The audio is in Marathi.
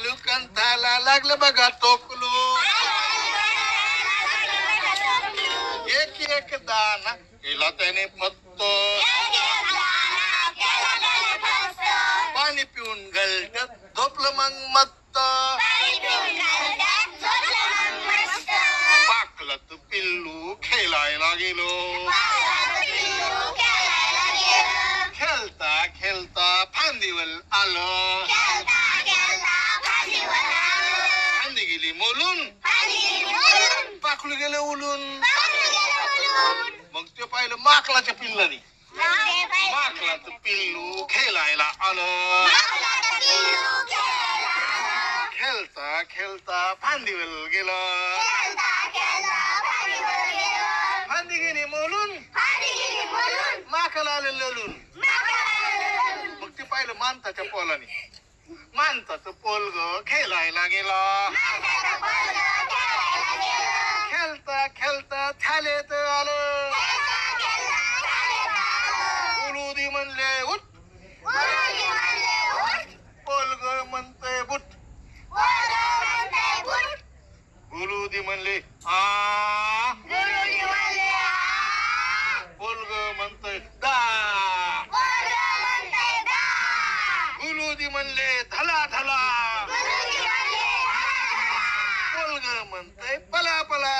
पिल्लू कंठाला लागलं बघा टोकलू. एक एक दाना केला त्याने फक्त. पाणी पिऊन गलटत झोपलं मग मस्त. पाकलत पिल्लू खेळायला गेलो. खेळता खेळता फांदीवर आलं. फांदी गेली मोलून. पाखलू गेलं उलून. मग ते पाहिलं माकलाच्या पिल्लानी. माकलाचं पिल्लू खेळायला आलं. खेळता खेळता फांदीवर गेलं. फांदी गेली मोलून. माकला आलं ललून. मग ते पाहिलं माणसाच्या पोलाने. माणसाचं पोलग खेळायला गेला. खेळता खेळता थालेत आलं. उलुदी म्हणले उठ. पोलग म्हणतंय बुट. गुरुदी म्हणले आ. पोलग म्हणतंय दा. गुरुदी म्हणले धला धला. पोलग म्हणतंय पला पला.